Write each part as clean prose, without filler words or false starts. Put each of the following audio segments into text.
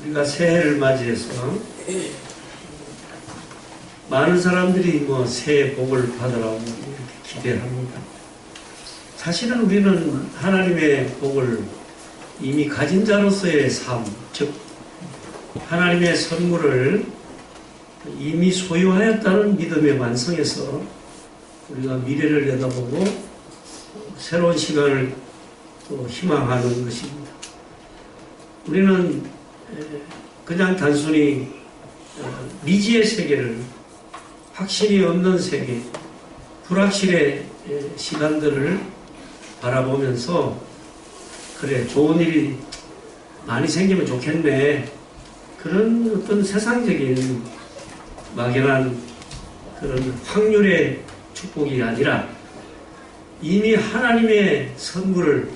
우리가 새해를 맞이해서 많은 사람들이 뭐 새해 복을 받으라고 이렇게 기대합니다. 사실은 우리는 하나님의 복을 이미 가진 자로서의 삶, 즉 하나님의 선물을 이미 소유하였다는 믿음의 완성에서 우리가 미래를 내다보고 새로운 시간을 또 희망하는 것입니다. 우리는 그냥 단순히 미지의 세계를, 확신이 없는 세계, 불확실의 시간들을 바라보면서 그래, 좋은 일이 많이 생기면 좋겠네, 그런 어떤 세상적인 막연한 그런 확률의 축복이 아니라 이미 하나님의 선물을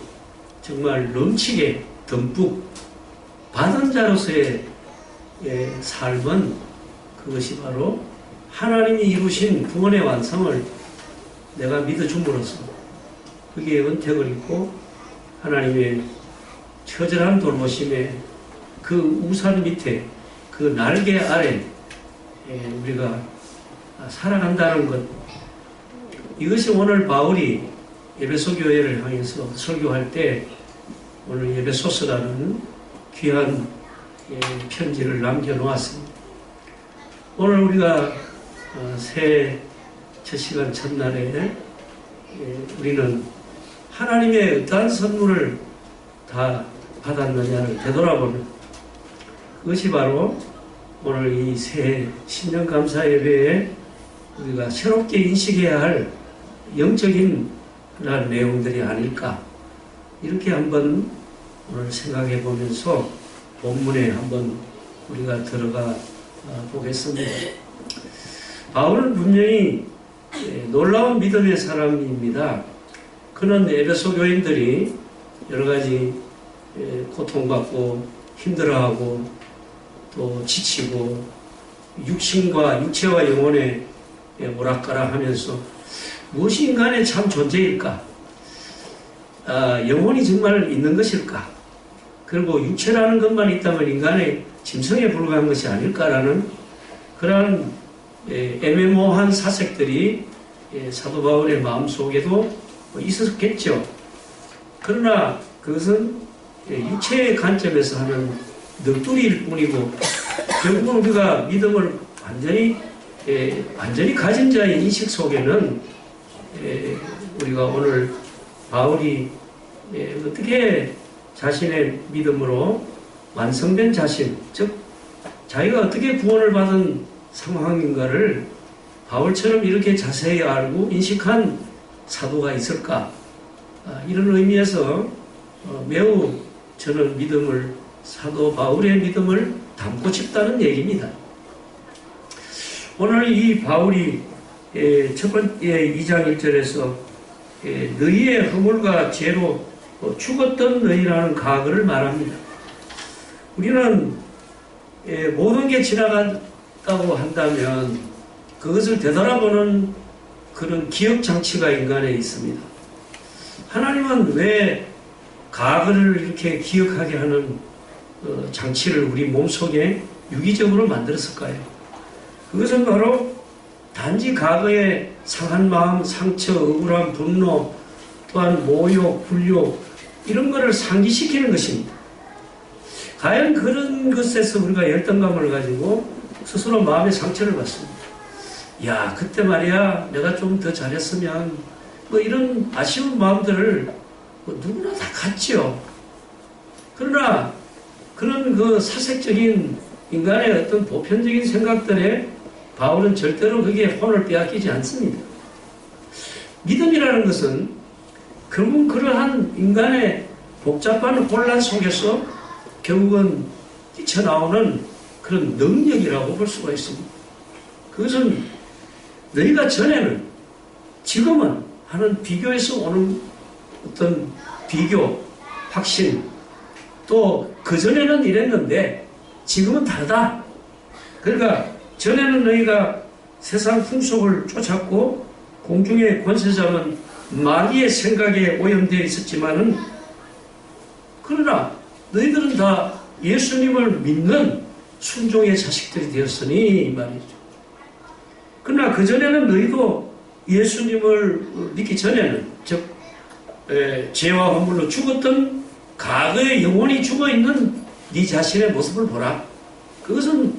정말 넘치게 듬뿍 받은 자로서의 삶은, 그것이 바로 하나님이 이루신 구원의 완성을 내가 믿어줌으로써 그게 은택을 입고 하나님의 처절한 돌보심에 그 우산 밑에, 그 날개 아래 우리가 살아간다는 것, 이것이 오늘 바울이 에베소 교회를 향해서 설교할 때 오늘 에베소서라는 귀한 편지를 남겨놓았습니다. 오늘 우리가 새해 첫 시간 첫날에 우리는 하나님의 어떠한 선물을 다 받았느냐를 되돌아보는, 그것이 바로 오늘 이 새해 신년감사 예배에 우리가 새롭게 인식해야 할 영적인 그런 내용들이 아닐까, 이렇게 한번 오늘 생각해 보면서 본문에 한번 우리가 들어가 보겠습니다. 바울은 분명히 놀라운 믿음의 사람입니다. 그는 에베소 교인들이 여러 가지 고통받고 힘들어하고 또 지치고 육신과 육체와 영혼에 오락가락하면서 무엇이 인간의 참 존재일까? 영혼이 정말 있는 것일까? 그리고 육체라는 것만 있다면 인간의 짐승에 불과한 것이 아닐까라는 그러한 애매모호한 사색들이 사도 바울의 마음속에도 있었겠죠. 그러나 그것은 육체의 관점에서 하는 넋두리일 뿐이고, 결국은 우리가 믿음을 완전히 가진 자의 인식 속에는 우리가 오늘 바울이 어떻게 자신의 믿음으로 완성된 자신, 즉 자기가 어떻게 구원을 받은 상황인가를 바울처럼 이렇게 자세히 알고 인식한 사도가 있을까? 이런 의미에서 매우 저는 믿음을, 사도 바울의 믿음을 담고 싶다는 얘기입니다. 오늘 이 바울이 첫 번째 2장 1절에서 너희의 허물과 죄로 죽었던 너희라는 과거를 말합니다. 우리는 모든 게 지나갔다고 한다면 그것을 되돌아보는 그런 기억장치가 인간에 있습니다. 하나님은 왜 과거를 이렇게 기억하게 하는 장치를 우리 몸속에 유기적으로 만들었을까요? 그것은 바로 단지 과거의 상한 마음, 상처, 억울함, 분노, 또한 모욕, 불욕, 이런 것을 상기시키는 것입니다. 과연 그런 것에서 우리가 열등감을 가지고 스스로 마음의 상처를 받습니다. 야, 그때 말이야 내가 좀 더 잘했으면, 뭐 이런 아쉬운 마음들을 누구나 다 갖지요. 그러나 그런 그 사색적인 인간의 어떤 보편적인 생각들에 바울은 절대로 그게 혼을 빼앗기지 않습니다. 믿음이라는 것은 결국 그러한 인간의 복잡한 혼란 속에서 결국은 뛰쳐나오는 그런 능력이라고 볼 수가 있습니다. 그것은 너희가 전에는, 지금은 하는 비교에서 오는 어떤 비교, 확신, 또 그전에는 이랬는데 지금은 다르다. 그러니까 전에는 너희가 세상 풍속을 쫓았고 공중의 권세자는 마귀의 생각에 오염되어 있었지만은, 그러나 너희들은 다 예수님을 믿는 순종의 자식들이 되었으니 이 말이죠. 그러나 그전에는 너희도 예수님을 믿기 전에는 즉 죄와 허물로 죽었던 과거의 영혼이 죽어있는 네 자신의 모습을 보라. 그것은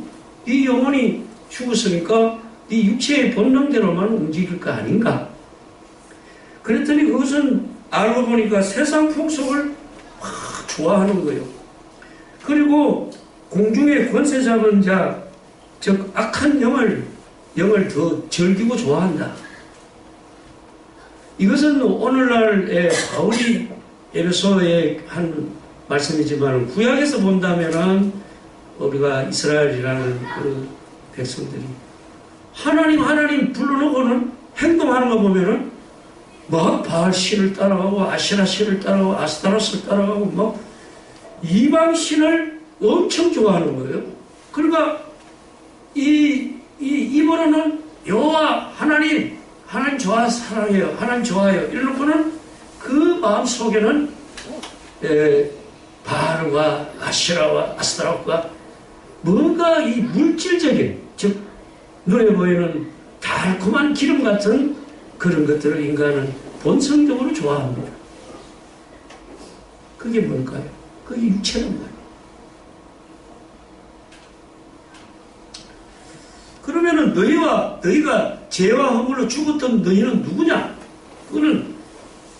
네 영혼이 죽었으니까 네 육체의 본능대로만 움직일 거 아닌가. 그랬더니 그것은 알고 보니까 세상 풍속을 막 좋아하는 거예요. 그리고 공중의 권세 잡은 자, 즉 악한 영을 더 즐기고 좋아한다. 이것은 오늘날의 바울이 에베소에 한 말씀이지만 구약에서 본다면은 우리가 이스라엘이라는 그 백성들이 하나님 불러놓고는 행동하는 거 보면은 막 바알 신을 따라가고 아시라 신을 따라가고 아스타로스를 따라가고 막 이방 신을 엄청 좋아하는 거예요. 그러니까 이번에는 여호와 하나님 좋아 사랑해요. 하나님 좋아해요. 이러고는 그 마음 속에는 바알과 아시라와 아스타로스가 뭔가 이 물질적인 즉 눈에 보이는 달콤한 기름 같은 그런 것들을 인간은 본성적으로 좋아합니다. 그게 뭘까요? 그게 육체란 말이에요. 그러면은 너희가 죄와 허물로 죽었던 너희는 누구냐? 그거는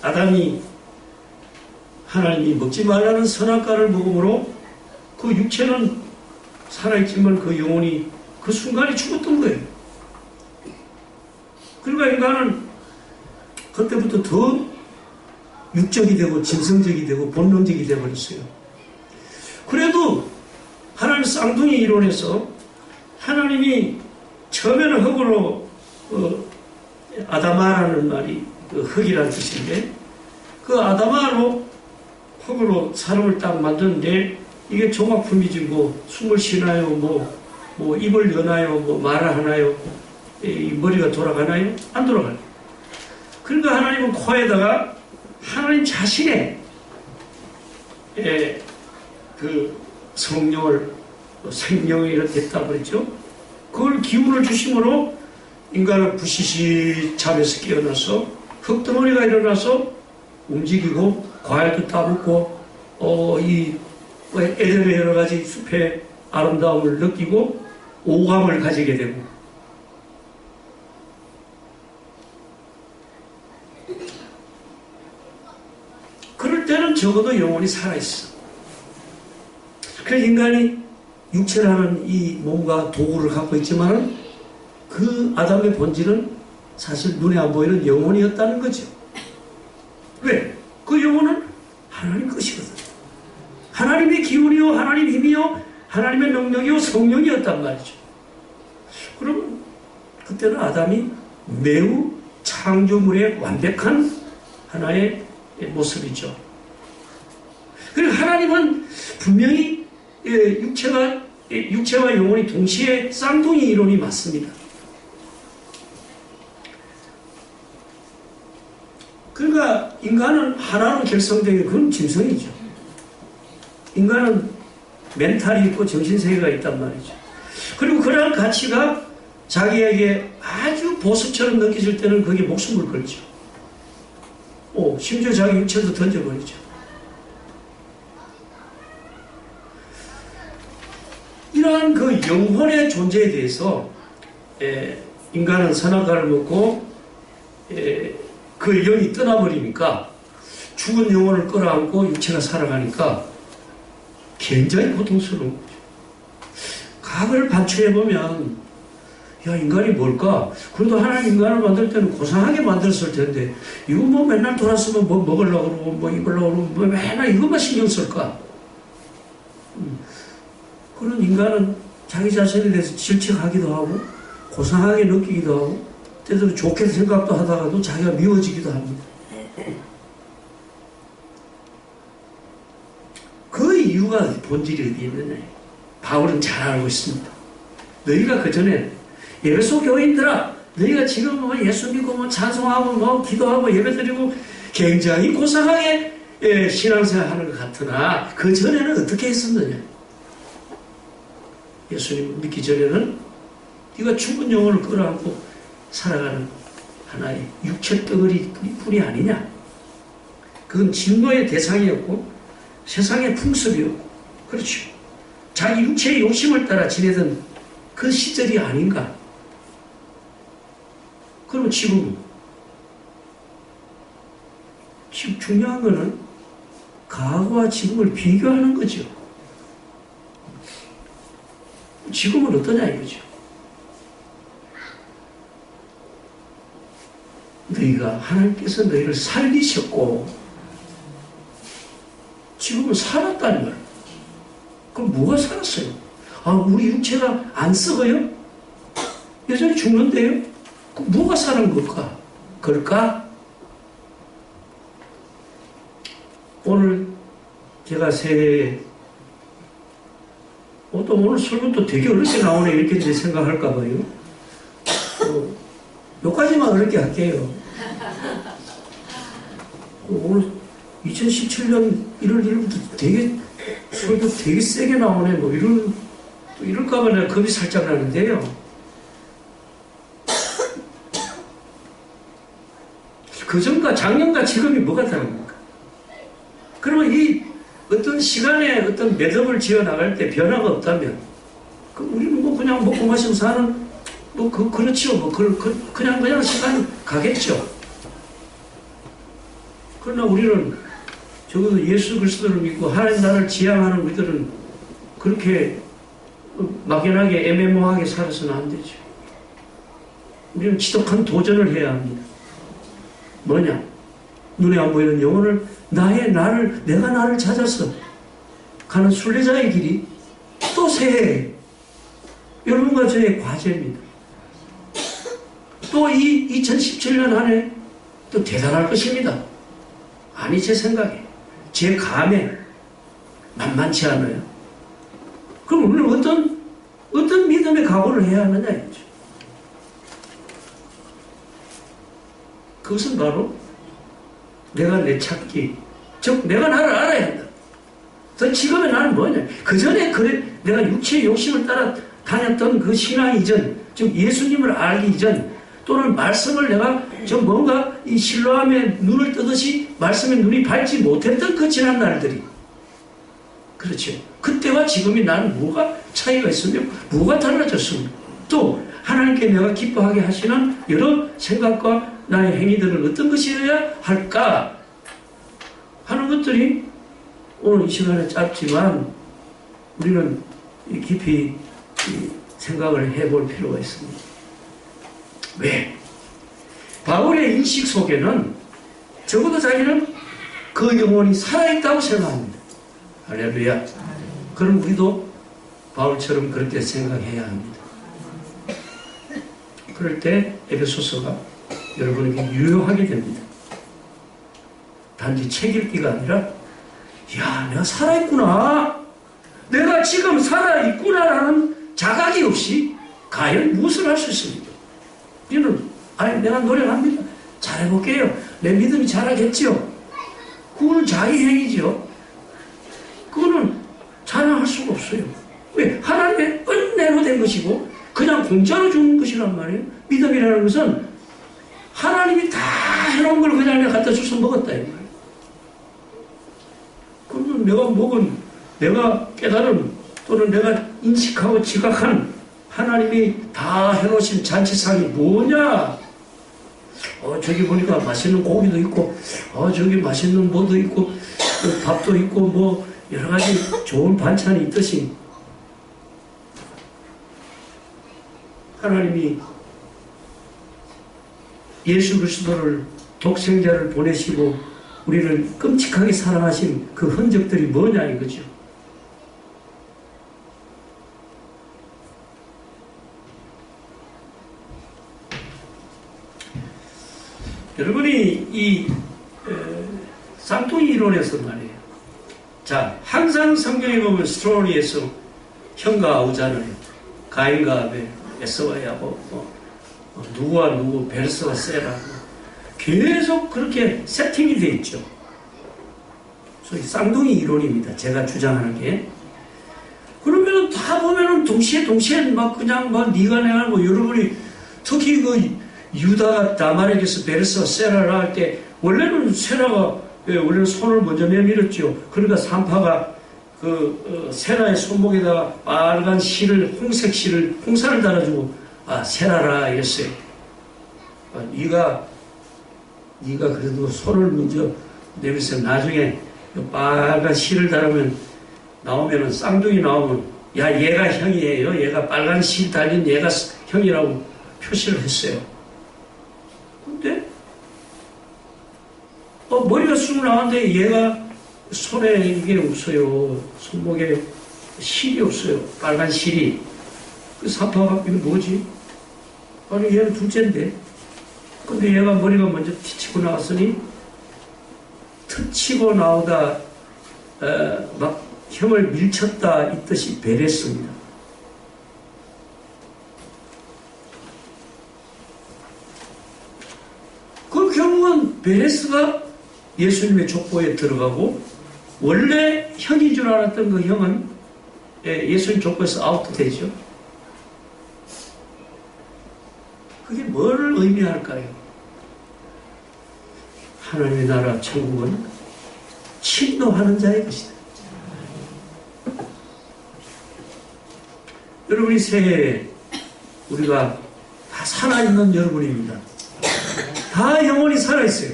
아담이 하나님이 먹지 말라는 선악과를 먹음으로 그 육체는 살아있지만 그 영혼이 그 순간에 죽었던 거예요. 그러니까 인간은 그때부터 더 육적이 되고 짐승적이 되고 본능적이 되어버렸어요. 그래도 하나님 쌍둥이 이론에서 하나님이 처음에는 흙으로 아담아라는 말이 흙이라는 뜻인데 그 아담아로 흙으로 사람을 딱 만드는데 이게 종합품이지 뭐 숨을 쉬나요 뭐 입을 여나요 뭐 말을 하나요 이 머리가 돌아가나요? 안 돌아가요. 그러니까 하나님은 코에다가 하나님 자신의 그 성령을 생명이 이렇게 됐다 그랬죠. 그걸 기운을 주심으로 인간은 부시시 잠에서 깨어나서 흙덩어리가 일어나서 움직이고 과일도 따먹고 이 에덴의 여러 가지 숲의 아름다움을 느끼고 오감을 가지게 되고 그럴 때는 적어도 영혼이 살아있어. 그래서 인간이 육체라는 이 몸과 도구를 갖고 있지만 그 아담의 본질은 사실 눈에 안 보이는 영혼이었다는 거죠. 왜? 그 영혼은 하나님 것이거든. 하나님의 기운이요, 하나님 힘이요, 하나님의 능력이요, 성령이었단 말이죠. 그럼 그때는 아담이 매우 창조물의 완벽한 하나의 모습이죠. 그리고 하나님은 분명히 육체와 영혼이 동시에 쌍둥이 이론이 맞습니다. 그러니까 인간은 하나로 결성되는 그런 짐승이죠. 인간은 멘탈이 있고 정신세계가 있단 말이죠. 그리고 그러한 가치가 자기에게 아주 보석처럼 느껴질 때는 거기에 목숨을 걸죠. 심지어 자기 육체도 던져버리죠. 이러한 그 영혼의 존재에 대해서 인간은 선악과를 먹고 그 영이 떠나버리니까 죽은 영혼을 끌어안고 육체가 살아가니까 굉장히 고통스러운 거죠. 과거를 반추해보면 인간이 뭘까? 그래도 하나님 인간을 만들 때는 고상하게 만들었을 텐데 이거 뭐 맨날 돌았으면 뭐 먹으려고 그러고 뭐 입으려고 그러고 뭐 맨날 이것만 신경 쓸까? 그런 인간은 자기 자신에 대해서 질책하기도 하고 고상하게 느끼기도 하고 때때로 좋게 생각도 하다가도 자기가 미워지기도 합니다. 그 이유가 본질이 어디 있느냐? 바울은 잘 알고 있습니다. 너희가 그 전에 에베소 교인들아, 너희가 지금 뭐 예수 믿고 뭐 찬송하고 뭐 기도하고 예배드리고 굉장히 고상하게 신앙생활 하는 것 같으나 그 전에는 어떻게 했었느냐? 예수님 믿기 전에는 네가 죽은 영혼을 끌어안고 살아가는 하나의 육체 덩어리뿐이 아니냐? 그건 증거의 대상이었고 세상의 풍습이었고, 그렇죠. 자기 육체의 욕심을 따라 지내던 그 시절이 아닌가? 그럼 지금 중요한 거는 과거와 지금을 비교하는 거죠. 지금은 어떠냐 이거죠. 너희가 하나님께서 너희를 살리셨고 지금은 살았다는 말. 그럼 뭐가 살았어요? 우리 육체가 안 썩어요? 여전히 죽는데요? 그럼 뭐가 살은 걸까? 그럴까? 오늘 제가 새해에 또 오늘 설교도 되게 어렵게 나오네 이렇게 생각할까 봐요. 여기까지만 어렵게 할게요. 오늘 2017년 1월 1일부터 되게 설교 되게 세게 나오네 뭐 이럴까 봐 내가 겁이 살짝 나는데요. 그전과 작년과 지금이 뭐가 다릅니까? 그러면 이 어떤 시간에 어떤 매듭을 지어 나갈 때 변화가 없다면, 우리는 뭐 그냥 먹고 마시고 사는, 그렇죠. 그냥 시간 가겠죠. 그러나 우리는 적어도 예수 그리스도를 믿고 하나님 나라를 지향하는 우리들은 그렇게 막연하게 애매모호하게 살아서는 안 되죠. 우리는 지독한 도전을 해야 합니다. 뭐냐? 눈에 안 보이는 영혼을 내가 나를 찾아서 가는 순례자의 길이 또 새해 여러분과 저의 과제입니다. 또 이 2017년 한 해 또 대단할 것입니다. 아니, 제 생각에, 제 감에 만만치 않아요. 그럼 우리는 어떤 믿음의 각오를 해야 하느냐 이거죠. 그것은 바로 내가 내 찾기, 즉 내가 나를 알아야 한다. 지금의 나는 뭐냐? 그 전에 내가 육체의 욕심을 따라 다녔던 그 신앙 이전, 즉 예수님을 알기 이전, 또는 말씀을 내가 좀 뭔가 이 신뢰함에 눈을 뜨듯이 말씀에 눈이 밝지 못했던 그 지난 날들이, 그렇죠. 그때와 지금이 나는 뭐가 차이가 있으며 뭐가 달라졌습니까? 또 하나님께 내가 기뻐하게 하시는 여러 생각과 나의 행위들은 어떤 것이어야 할까 하는 것들이 오늘 이 시간에 짧지만 우리는 깊이 생각을 해볼 필요가 있습니다. 왜? 바울의 인식 속에는 적어도 자기는 그 영혼이 살아있다고 생각합니다. 할렐루야. 그럼 우리도 바울처럼 그렇게 생각해야 합니다. 그럴 때 에베소서가 여러분에게 유효하게 됩니다. 단지 책 읽기가 아니라, 야, 내가 살아있구나, 내가 지금 살아있구나라는 자각이 없이 과연 무엇을 할 수 있습니까? 우리는 내가 노력합니다, 잘해볼게요, 내 믿음이 잘하겠지요. 그거는 자기 행위죠. 그거는 자랑할 수가 없어요. 왜? 하나님의 은혜로 된 것이고 그냥 공짜로 주는 것이란 말이에요. 믿음이라는 것은 하나님이 다 해놓은 걸 그냥 내가 갖다 줘서 먹었다 이 말이에요. 그러면 내가 깨달은 또는 내가 인식하고 지각한 하나님이 다 해놓으신 잔치상이 뭐냐? 저기 보니까 맛있는 고기도 있고, 저기 맛있는 뭐도 있고, 밥도 있고, 뭐 여러 가지 좋은 반찬이 있듯이 하나님이 예수 그리스도를 독생자를 보내시고 우리를 끔찍하게 사랑하신 그 흔적들이 뭐냐 이거죠. 여러분이 이 쌍둥이 이론에서 말이에요. 자, 항상 성경에 보면 스토리에서 형과 아우잖아요. 가인과 아벨, 에서와 야곱, 누구와 누구, 베르스와 세라, 계속 그렇게 세팅이 돼 있죠. 소위 쌍둥이 이론입니다. 제가 주장하는 게. 그러면은 다 보면은 동시에 막 그냥 막 네가 내가 뭐 여러분이 특히 그 유다가 다말에게서 베레스와 세라를 할 때 원래는 세라가 원래는 손을 먼저 내밀었죠. 그러니까 산파가 세라의 손목에다가 빨간 실을 홍색 실을 홍살을 달아주고 세라라 이랬어요. 네가 그래도 손을 먼저 내밀어서 나중에 빨간 실을 달으면 나오면은 쌍둥이 나오면 야 얘가 형이에요. 얘가 빨간 실 달린 얘가 형이라고 표시를 했어요. 근데 머리가 쑥 나왔는데 얘가 손에 이게 없어요. 손목에 실이 없어요. 빨간 실이. 그 산파가 이거 뭐지? 아니 얘는 둘째인데. 근데 얘가 머리가 먼저 튀치고 나왔으니 트치고 나오다 막 형을 밀쳤다 이 뜻이 베레스입니다. 그 결국은 베레스가 예수님의 족보에 들어가고 원래 형인 줄 알았던 그 형은 예수님 족보에서 아웃되죠. 그게 뭘 의미할까요? 하나님의 나라 천국은 침노하는 자의 것이다. 여러분이 새해에 우리가 다 살아있는 여러분입니다. 다 영혼이 살아있어요.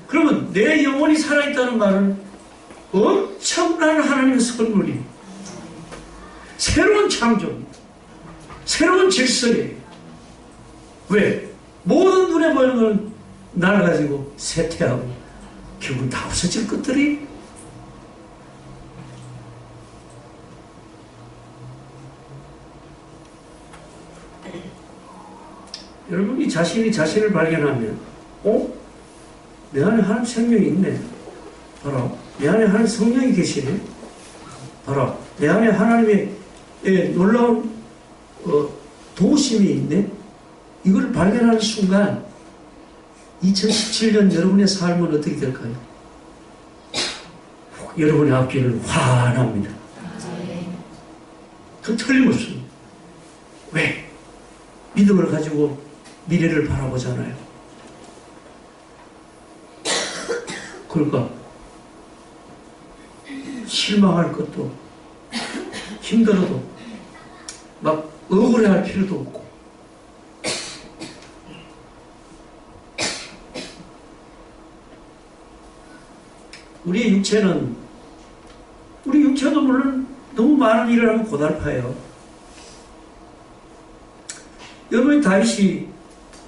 그러면 내 영혼이 살아있다는 말은 엄청난 하나님의 선물이 새로운 창조입니다. 새로운 질서예요. 왜? 모든 눈에 보이는 건 나를 가지고 쇠퇴하고 결국 다 없어질 것들이 여러분이 자신이 자신을 발견하면 내 안에 하나님 생명이 있네. 봐라. 내 안에 하나님 성령이 계시네. 봐라. 내 안에 하나님의 놀라운 도우심이 있네. 이걸 발견하는 순간 2017년 여러분의 삶은 어떻게 될까요? 여러분의 앞길은 환합니다. 그 틀림없습니다. 왜? 믿음을 가지고 미래를 바라보잖아요. 그러니까 실망할 것도 힘들어도 막 억울해할 필요도 없고 우리 육체도 물론 너무 많은 일을 하면 고달파요. 여러분이 다윗이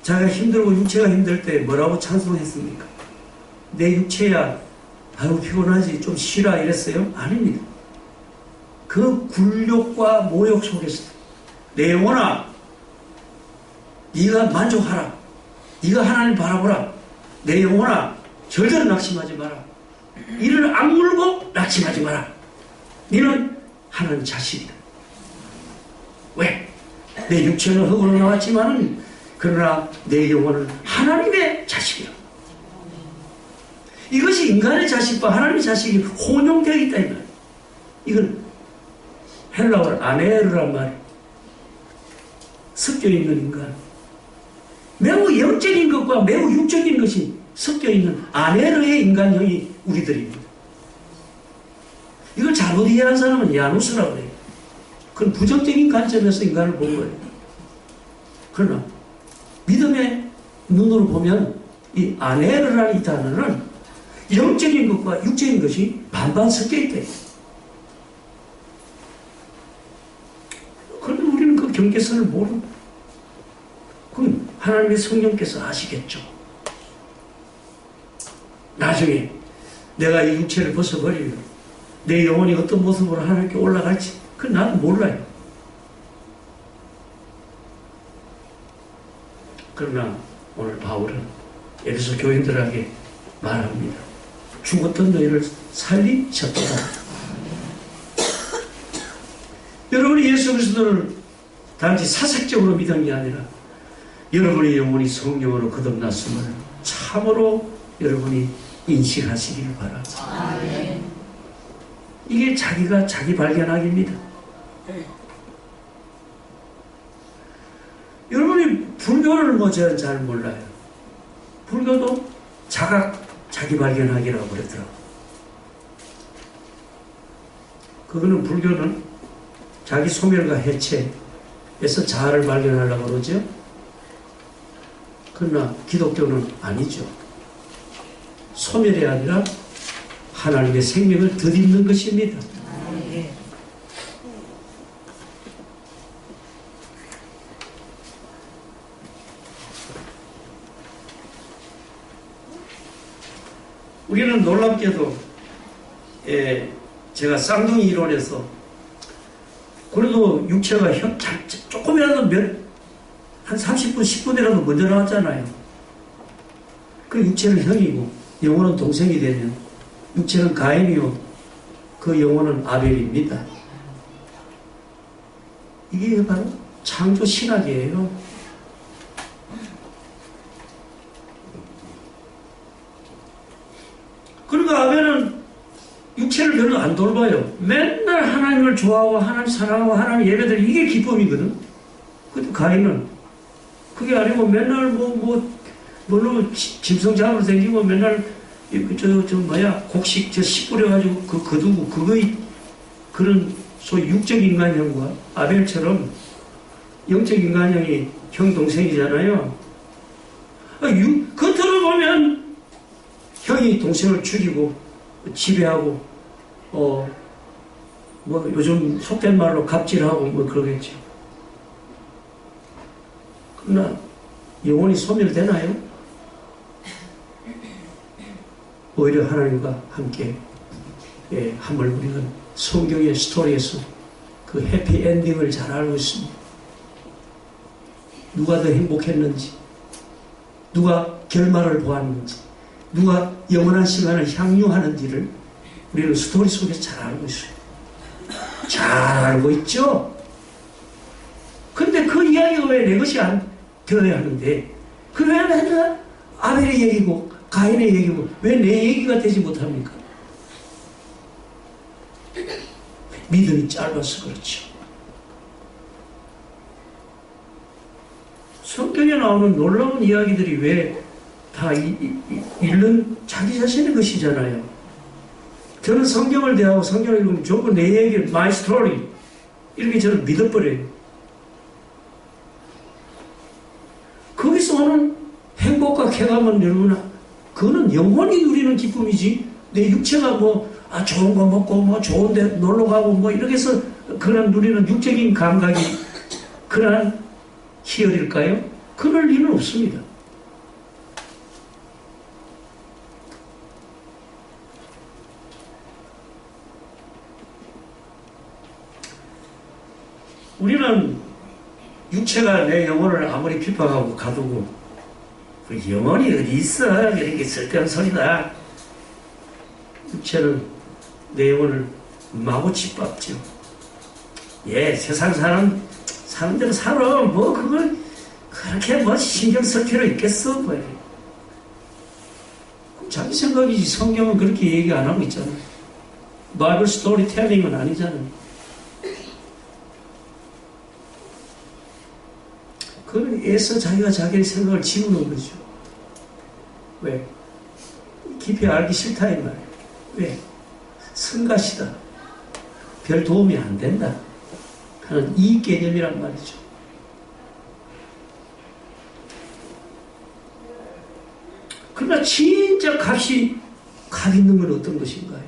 자기가 힘들고 육체가 힘들 때 뭐라고 찬송했습니까? 내 육체야 아유 피곤하지 좀 쉬라 이랬어요? 아닙니다. 그 굴욕과 모욕 속에서 내 영혼아 네가 만족하라. 네가 하나님 바라보라. 내 영혼아 절대로 낙심하지 마라. 이를 악물고 낙심하지 마라. 너는 하나님 자식이다. 왜? 내 육체는 흙으로 나왔지만은 그러나 내 영혼은 하나님의 자식이라. 이것이 인간의 자식과 하나님의 자식이 혼용되어 있다 이 말이에요. 이건 헬라어로 아네르란 말이에요. 섞여 있는 인간. 매우 영적인 것과 매우 육적인 것이 섞여 있는 아네르의 인간형이 우리들입니다. 이걸 잘못 이해한 사람은 야누스라고 해요. 그건 부정적인 관점에서 인간을 본 거예요. 그러나 믿음의 눈으로 보면 이 아네르라는 이 단어는 영적인 것과 육적인 것이 반반 섞여 있다. 그런데 우리는 그 경계선을 모르고 그럼 하나님의 성령께서 아시겠죠. 나중에 내가 이 육체를 벗어버리면 내 영혼이 어떤 모습으로 하나님께 올라갈지 그건 나도 몰라요. 그러나 오늘 바울은 에베소 교인들에게 말합니다. 죽었던 너희를 살리셨도다. 여러분이 예수 그리스도를 단지 사색적으로 믿은 게 아니라 여러분의 영혼이 성령으로 거듭났음을 참으로 여러분이 인식하시기를 바랍니다. 이게 자기가 자기 발견하기입니다. 여러분이 불교를 뭐 저는 잘 몰라요. 불교도 자기 발견하기라고 그러더라고요. 그거는 불교는 자기 소멸과 해체에서 자아를 발견하려고 그러죠. 그러나 기독교는 아니죠. 소멸이 아니라 하나님의 생명을 덧입는 것입니다. 우리는 놀랍게도 제가 쌍둥이 이론에서 그래도 육체가 조금이라도 한 30분, 10분이라도 먼저 나왔잖아요. 그 육체는 형이고 영혼은 동생이 되면 육체는 가인이요 그 영혼은 아벨입니다. 이게 바로 창조 신학이에요. 그러니까 아벨은 육체를 별로 안 돌봐요. 맨날 하나님을 좋아하고 하나님 사랑하고 하나님 예배드리는 이게 기쁨이거든. 근데 가인은 그게 아니고 맨날 뭘로 짐승 잡으러 다니고 맨날 곡식 씨 뿌려가지고 거두고 그거의 그런 소위 육적 인간형과 아벨처럼 영적 인간형이 형 동생이잖아요. 겉으로 보면 형이 동생을 죽이고 지배하고 요즘 속된 말로 갑질하고 그러겠죠. 그러나 영혼이 소멸되나요? 오히려 하나님과 함께 함을 우리는 성경의 스토리에서 그 해피엔딩을 잘 알고 있습니다. 누가 더 행복했는지, 누가 결말을 보았는지, 누가 영원한 시간을 향유하는지를 우리는 스토리 속에서 잘 알고 있어요. 잘 알고 있죠? 근데 그 이야기가 왜 내 것이 안 되어야 하는데, 그 왜 맨날 아벨의 얘기고 가인의 얘기고 왜 내 얘기가 되지 못합니까? 믿음이 짧아서 그렇죠. 성경에 나오는 놀라운 이야기들이 왜 다 읽는 자기 자신의 것이잖아요. 저는 성경을 대하고 성경을 읽으면 전부 내 얘기, my story 이렇게 저는 믿어버려요. 거기서 오는 행복과 쾌감은 여러분, 그거는 영원히 누리는 기쁨이지. 내 육체가 좋은 거 먹고 좋은 데 놀러 가고 이렇게 해서 그런 누리는 육적인 감각이 그러한 희열일까요? 그럴 리는 없습니다. 우리는 육체가 내 영혼을 아무리 핍박하고 가두고 그 영혼이 어디 있어? 이런 게 쓸데없는 소리다. 육체는 내 영혼을 마구 짓밟죠. 세상 사는 대로 살아. 그걸 그렇게 신경 쓸 필요 있겠어? 자기 생각이지. 성경은 그렇게 얘기 안 하고 있잖아. 바이블 스토리 텔링은 아니잖아. 그건 애써 자기가 자기의 생각을 지우는 거죠. 왜? 깊이 알기 싫다 이 말이에요. 왜? 성가시다. 별 도움이 안 된다 하는 이 개념이란 말이죠. 그러나 진짜 값 있는 건 어떤 것인가요?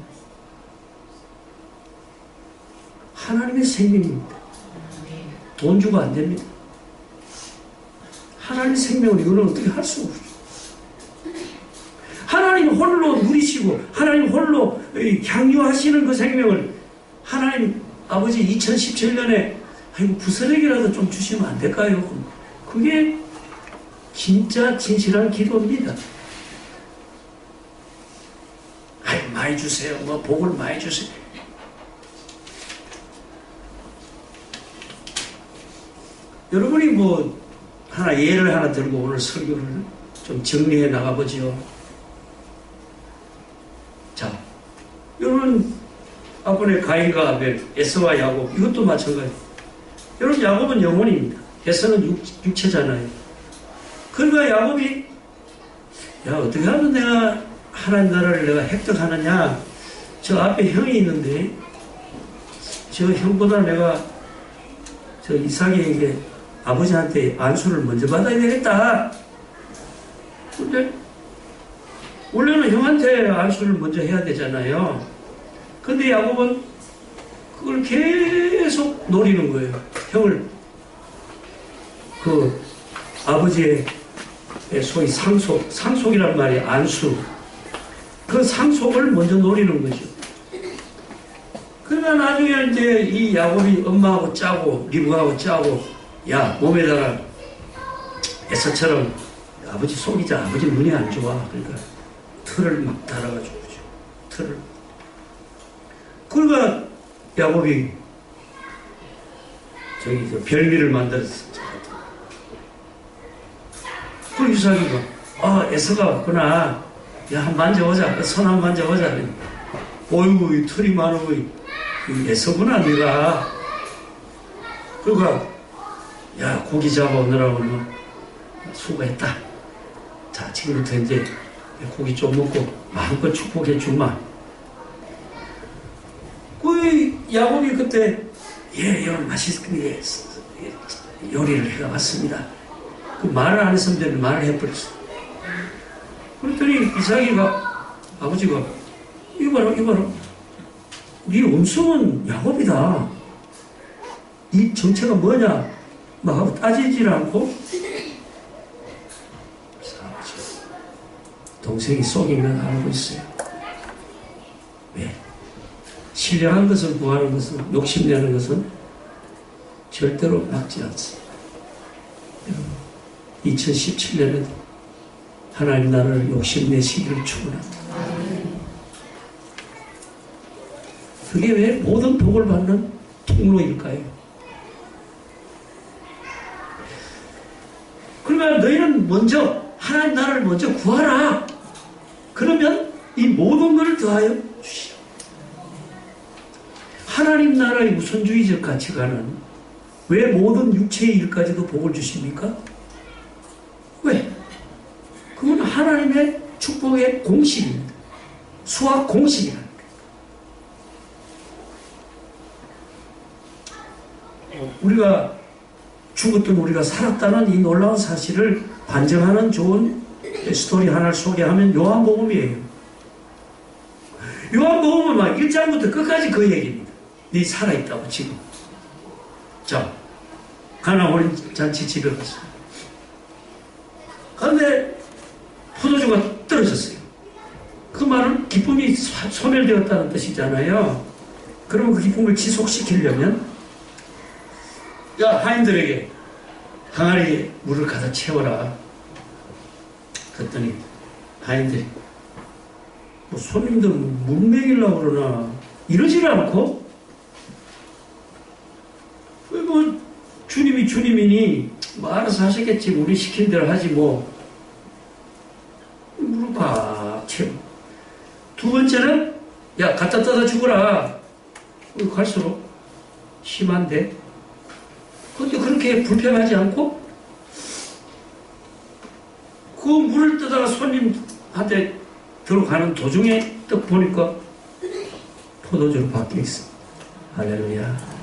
하나님의 생명입니다. 돈 주고 안 됩니다. 하나님의 생명을 이거는 어떻게 할 수가 없어요. 하나님 홀로 누리시고 하나님 홀로 향유하시는 그 생명을 하나님 아버지 2017년에 부스러기라도 좀 주시면 안 될까요? 그게 진짜 진실한 기도입니다. 많이 주세요. 복을 많이 주세요. 여러분이 예를 하나 들고 오늘 설교를 좀 정리해 나가보죠. 아버지 가인과 아벨, 에서와 야곱, 이것도 마찬가지. 여러분, 야곱은 영혼입니다. 에서는 육체잖아요. 그러니까 야곱이, 야, 어떻게 하면 내가 하나님 나라를 내가 획득하느냐? 저 앞에 형이 있는데, 저 형보다 내가 저 이삭에게 아버지한테 안수를 먼저 받아야 되겠다. 근데 원래는 형한테 안수를 먼저 해야 되잖아요. 근데 야곱은 그걸 계속 노리는 거예요. 형을 그 아버지의 소위 상속이란 말이 안수. 그 상속을 먼저 노리는 거죠. 그러나 나중에 이제 이 야곱이 엄마하고 짜고 리브하고 짜고, 야, 몸에다가 에서처럼 아버지 속이자. 아버지 눈이 안 좋아. 그러니까 틀을 막 달아가지고 그죠. 틀을. 그러니까 야곱이 저기 저 별미를 만들었어. 그 이삭이가, 아, 에서가 왔구나. 야, 한번 만져보자. 손 한번 만져보자. 어이구, 이 털이 많고, 이 에서구나, 네가. 그러니까, 야, 고기 잡아오느라고 수고했다. 자, 지금부터 이제 고기 좀 먹고 마음껏 축복해 주마. 그 야곱이 그때, 예, 이런 맛있게 요리를 해왔습니다. 그 말을 안 했으면 말을 해버렸어. 그랬더니 이삭이가, 아버지가, 이봐라, 이봐라. 네 음성은 야곱이다. 이 정체가 뭐냐? 막 하고 따지질 않고, 동생이 속인 걸 알고 있어요. 왜? 신령한 것을 구하는 것은, 욕심내는 것은 절대로 막지 않습니다. 2017년은 하나님 나라를 욕심내시기를 축원합니다. 그게 왜 모든 복을 받는 통로일까요? 그러면 너희는 먼저 하나님 나라를 먼저 구하라. 그러면 이 모든 것을 더하여 주시라. 하나님 나라의 우선주의적 가치관은 왜 모든 육체의 일까지도 복을 주십니까? 왜? 그건 하나님의 축복의 공식입니다. 수학 공식이랍니다. 우리가 죽었던 우리가 살았다는 이 놀라운 사실을 반증하는 좋은 스토리 하나를 소개하면 요한복음이에요. 요한복음은 막 1장부터 끝까지 그 얘기입니다. 네 살아있다고 지금. 자, 가나 어린 잔치 집에 갔어요. 그런데 포도주가 떨어졌어요. 그 말은 기쁨이 소멸되었다는 뜻이잖아요. 그러면 그 기쁨을 지속시키려면, 야, 하인들에게 항아리에 물을 가득 채워라. 그랬더니 하인들이, 뭐 손님들 물 먹이려고 그러나 이러지를 않고, 뭐 주님이 주님이니 뭐 알아서 하시겠지, 우리 시킨 대로 하지 뭐. 물을 꽉 채워. 두 번째는, 야, 갖다 떠다 주거라. 갈수록 심한데, 근데 그렇게 불편하지 않고 그 물을 떠다가 손님한테 들어가는 도중에 딱 보니까 포도주로 바뀌어 있어. 할렐루야.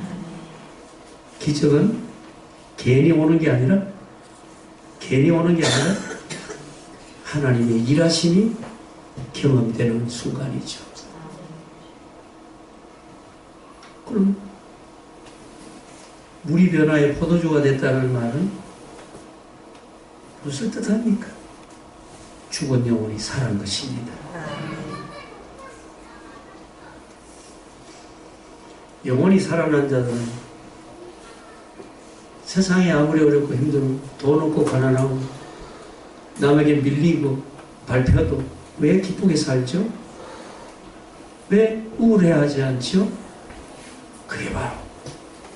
기적은 괜히 오는 게 아니라 하나님의 일하심이 경험되는 순간이죠. 그럼 물이 변화해 포도주가 됐다는 말은 무슨 뜻합니까? 죽은 영혼이 살아난 것입니다. 영혼이 살아난 자들은 세상이 아무리 어렵고 힘들고 돈 없고 가난하고 남에게 밀리고 밟혀도 왜 기쁘게 살죠? 왜 우울해하지 않죠? 그게 바로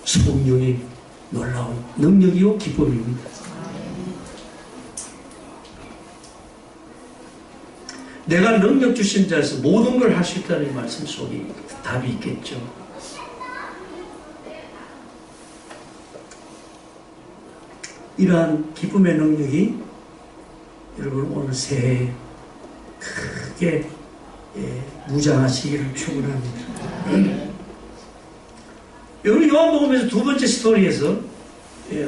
성령의 놀라운 능력이요 기쁨입니다. 내가 능력 주신 자에서 모든 걸 할 수 있다는 이 말씀 속에 답이 있겠죠. 이러한 기쁨의 능력이 여러분 오늘 새해에 크게 무장하시기를 축원합니다. 여러분 요한복음에서 두 번째 스토리에서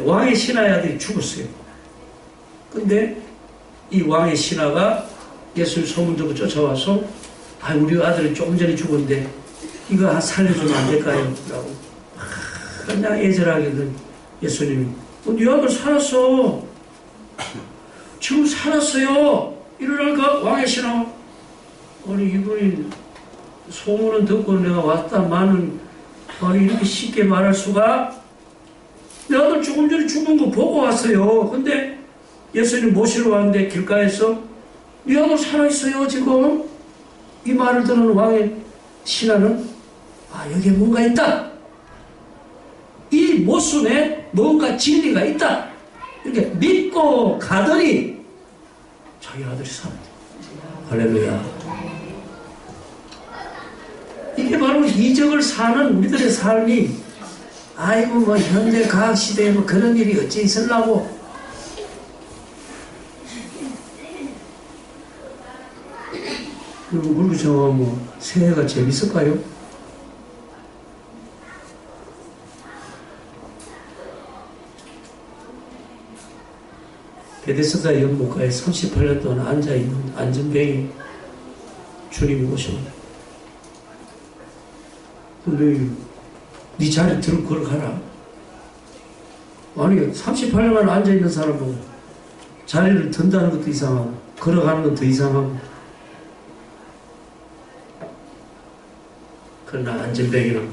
왕의 신하의 아들이 죽었어요. 근데 이 왕의 신하가 예수를 소문 듣고 쫓아와서 우리 아들이 조금 전에 죽었는데 이거 살려주면 안 될까요? 라고 그냥 애절하게 예수님이 네 아들 살았어. 지금 살았어요. 일어날까? 왕의 신하. 아니 이분이 소문은 듣고 내가 왔다마는 아니 이렇게 쉽게 말할 수가? 내 아들 조금 전에 죽은 거 보고 왔어요. 근데 예수님 모시러 왔는데 길가에서 네 아들 살아있어요 지금? 이 말을 듣는 왕의 신하는 여기에 뭔가 있다. 이 모순에 뭔가 진리가 있다. 이렇게 믿고 가더니 자기 아들이 살았다. 할렐루야. 이게 바로 이적을 사는 우리들의 삶이 아이고 뭐 현대 과학시대에 뭐 그런 일이 어찌 있으려고 그리고 그렇게 정하면 새해가 재밌을까요? 베데스다 연못가에 38년 동안 앉아있는 안전뱅이 주님이 오셨네. 근데 네 자리 들어 걸어가라. 아니 38년간 앉아있는 사람은 자리를 든다는 것도 이상하고 걸어가는 것도 이상하고 그러나 안전뱅이는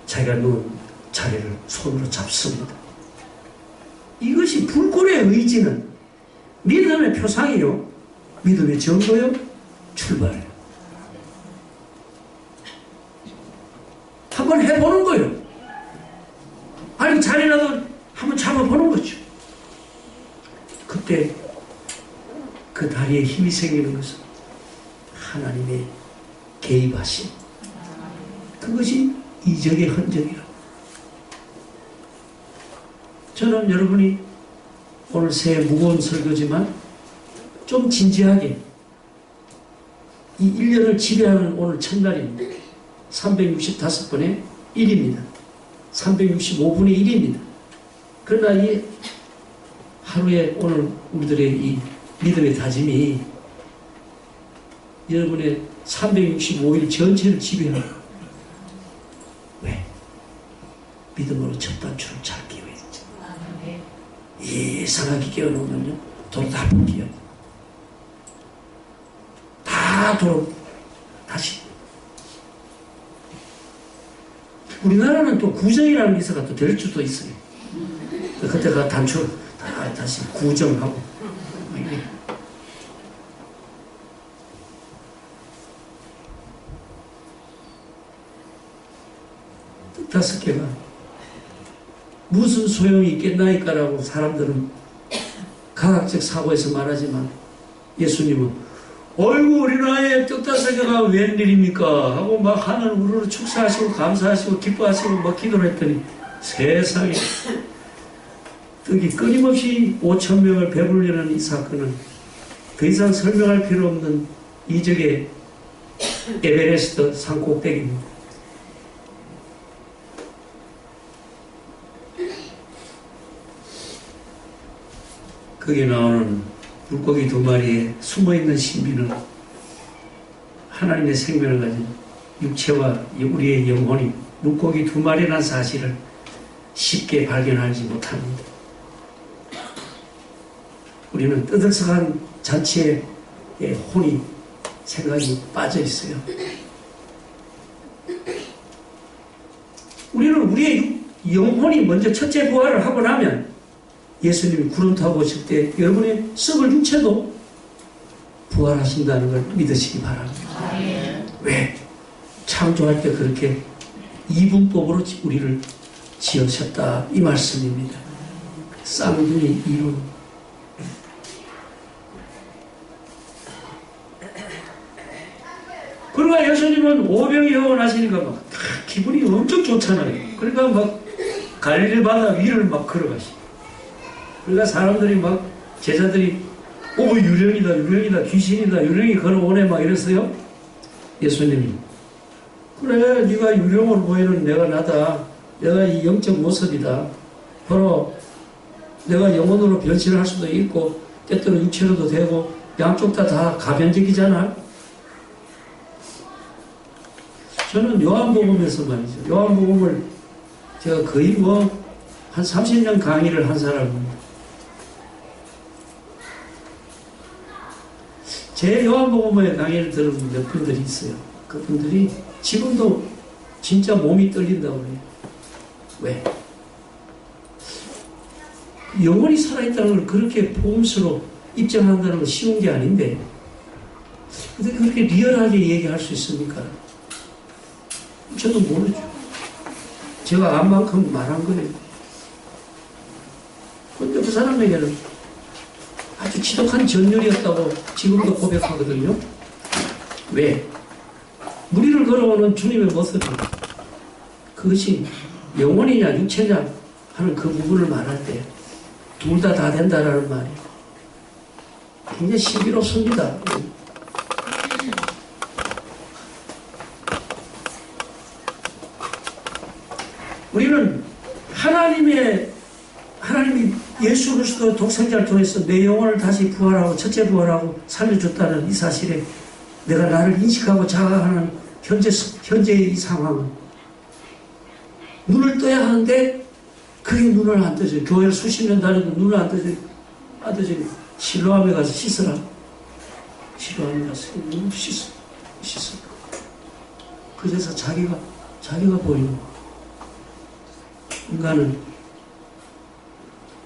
자기가 누운 자리를 손으로 잡습니다. 이것이 불굴의 의지는 믿음의 표상이요. 믿음의 증거요. 출발이요. 한번 해보는 거예요. 아니 자리라도 한번 잡아보는 거죠. 그때 그 다리에 힘이 생기는 것은 하나님의 개입하심. 그것이 이적의 흔적이라. 저는 여러분이 오늘 새해 무거운 설교지만 좀 진지하게 이 1년을 지배하는 오늘 첫날입니다. 365번의 1입니다. 365분의 1입니다. 그러나 이 하루에 오늘 우리들의 이 믿음의 다짐이 여러분의 365일 전체를 지배하는 왜? 믿음으로 첫 단추를 잘 끼워야 되죠. 이상하게 끼워놓으면요 도로 다 바뀌어요. 다 도로 다시. 우리나라는 또 구정이라는 기사가 또 될 수도 있어요. 그때가 단추 다시 구정하고 뜻 5개가 무슨 소용이 있겠나이까라고 사람들은 과학적 사고에서 말하지만 예수님은 어이구 우리나라에 뜻 5개가 웬일입니까 하고 막 하늘 우르르 축사하시고 감사하시고 기뻐하시고 막 기도를 했더니 세상에 떡이 끊임없이 5,000명을 배불리는 이 사건은 더 이상 설명할 필요 없는 이적의 에베레스트 산꼭대기입니다. 거기에 나오는 물고기 2마리에 숨어있는 신비는 하나님의 생명을 가진 육체와 우리의 영혼이 물고기 2마리라는 사실을 쉽게 발견하지 못합니다. 우리는 뜨들썩한 잔치에 혼이 생각이 빠져 있어요. 우리는 우리의 영혼이 먼저 첫째 부활을 하고 나면 예수님이 구름 타고 오실 때 여러분의 썩을 육체도 부활하신다는 걸 믿으시기 바랍니다. 왜? 창조할 때 그렇게 이분법으로 우리를 지으셨다 이 말씀입니다. 쌍둥이 이론. 그러니까 예수님은 오병이 형언하시니까 막 기분이 엄청 좋잖아요. 그러니까 막 갈릴리 바다 위를 막 걸어가시. 그러니까 사람들이 막 제자들이 유령이다, 유령이다, 귀신이다, 유령이 걸어오네 막 이랬어요. 예수님이 그래, 네가 유령을 보이는 내가 나다. 내가 이 영적 모습이다. 바로 내가 영혼으로 변신할 수도 있고 때때로 육체로도 되고 양쪽 다 가변적이잖아. 저는 요한복음에서 말이죠. 요한복음을 제가 거의 한 30년 강의를 한 사람입니다. 제 요한복음의 강의를 들은 몇 분들이 있어요. 그분들이 지금도 진짜 몸이 떨린다고 그래요. 왜? 영혼이 살아있다는 걸 그렇게 보험스로 입증한다는 건 쉬운 게 아닌데 근데 그렇게 리얼하게 얘기할 수 있습니까? 저도 모르죠. 제가 안 만큼 말한 거예요. 근데 그 사람에게는 아주 지독한 전율이었다고 지금도 고백하거든요. 왜? 무리를 걸어오는 주님의 모습이 그것이 영혼이냐 육체냐 하는 그 부분을 말할 때 둘 다 된다라는 말이 굉장히 신비롭습니다. 우리는 하나님이 예수 그리스도 독생자를 통해서 내 영혼을 다시 부활하고 첫째 부활하고 살려줬다는 이 사실에 내가 나를 인식하고 자각하는 현재의 이 상황은 눈을 떠야 하는데 그게 눈을 안 떠져요. 교회를 수십 년 다니도 눈을 안 떠져요. 실로암에 가서 씻으라. 실로암에 가서 눈을 씻어. 그래서 자기가 보이는 거예요. 인간은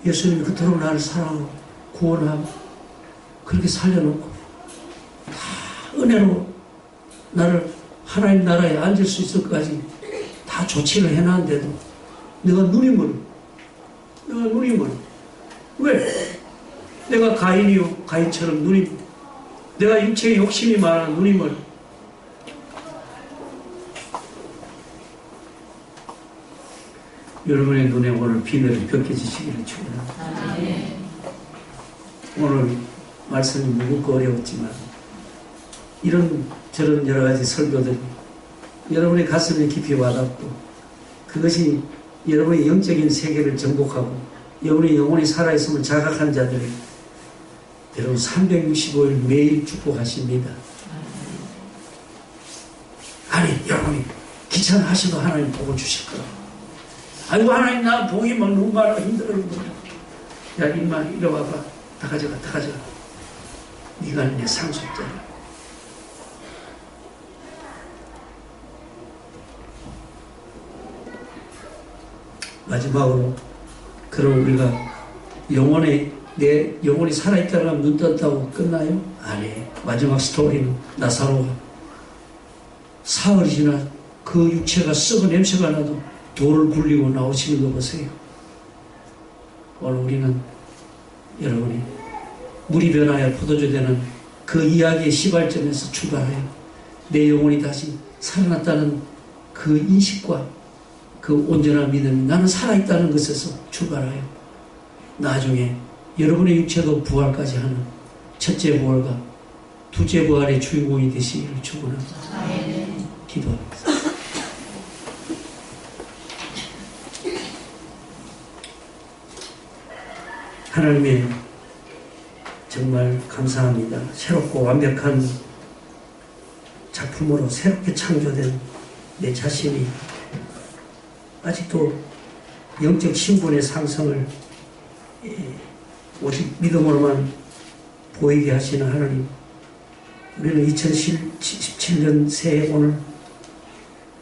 예수님이 그토록 나를 사랑하고 구원하고 그렇게 살려놓고 다 은혜로 나를 하나님 나라에 앉을 수 있을 것까지 다 조치를 해놨는데도 내가 눈이 멀어. 왜? 내가 가인처럼 눈이 멀어. 내가 육체에 욕심이 많아 눈이 멀어. 여러분의 눈에 오늘 비늘이 벗겨지시기를 축원합니다. 오늘 말씀이 무겁고 어려웠지만 저런 여러 가지 설교들이 여러분의 가슴에 깊이 와닿고 그것이 여러분의 영적인 세계를 정복하고 여러분의 영혼이 살아있음을 자각한 자들이 여러분 365일 매일 축복하십니다. 아니 여러분이 귀찮아하셔도 하나님 복을 주실 거라. 아이고 하나님 나 복이 막 너무 많아 힘들어. 야 임마 이리 와봐. 다 가져가. 네가 내 상속자야. 마지막으로 그럼 우리가 내 영혼이 살아있다고 하면 눈 떴다고 끝나요? 아니에요. 마지막 스토리는 나사로가 사흘이 지나 그 육체가 썩은 냄새가 나도 돌을 굴리고 나오시는 거 보세요. 오늘 우리는 여러분이 물이 변하여 포도주 되는 그 이야기의 시발점에서 출발하여 내 영혼이 다시 살아났다는 그 인식과 그 온전한 믿음이 나는 살아있다는 것에서 출발하여 나중에 여러분의 육체도 부활까지 하는 첫째 부활과 둘째 부활의 주인공이 되시기를 축원합니다. 기도합니다. 하나님의 정말 감사합니다. 새롭고 완벽한 작품으로 새롭게 창조된 내 자신이 아직도 영적 신분의 상승을 오직 믿음으로만 보이게 하시는 하나님, 우리는 2017년 새해 오늘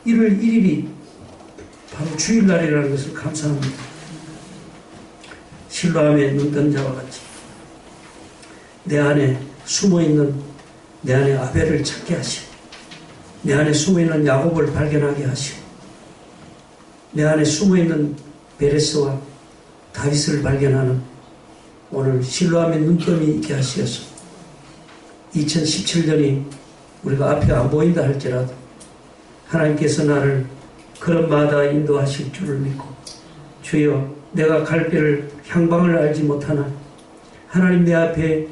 1월 1일이 바로 주일날이라는 것을 감사합니다. 실로암에 눈뜬 자와 같이 내 안에 숨어있는 내 안에 아벨을 찾게 하시고 내 안에 숨어있는 야곱을 발견하게 하시고 내 안에 숨어있는 베레스와 다윗을 발견하는 오늘 실로암의 눈금이 있게 하시어서 2017년이 우리가 앞이 안 보인다 할지라도 하나님께서 나를 걸음마다 인도하실 줄을 믿고, 주여 내가 갈 길을 향방을 알지 못하나 하나님 내 앞에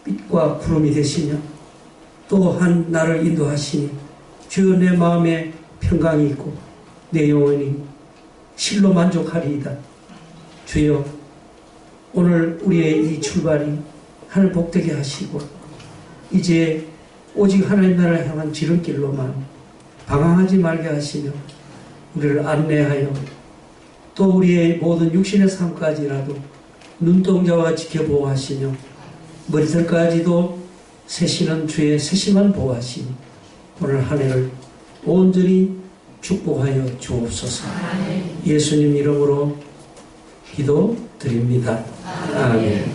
빛과 구름이 되시며 또한 나를 인도하시니 주여 내 마음에 평강이 있고 내 영혼이 실로 만족하리이다. 주여 오늘 우리의 이 출발이 하늘 복되게 하시고 이제 오직 하나님 나라를 향한 지름길로만 방황하지 말게 하시며 우리를 안내하여 또 우리의 모든 육신의 삶까지라도 눈동자와 지켜보호하시며 머리털까지도 세시는 주의 세심한 보호하시니 오늘 한 해를 온전히 축복하여 주옵소서. 예수님 이름으로 기도드립니다. 아멘.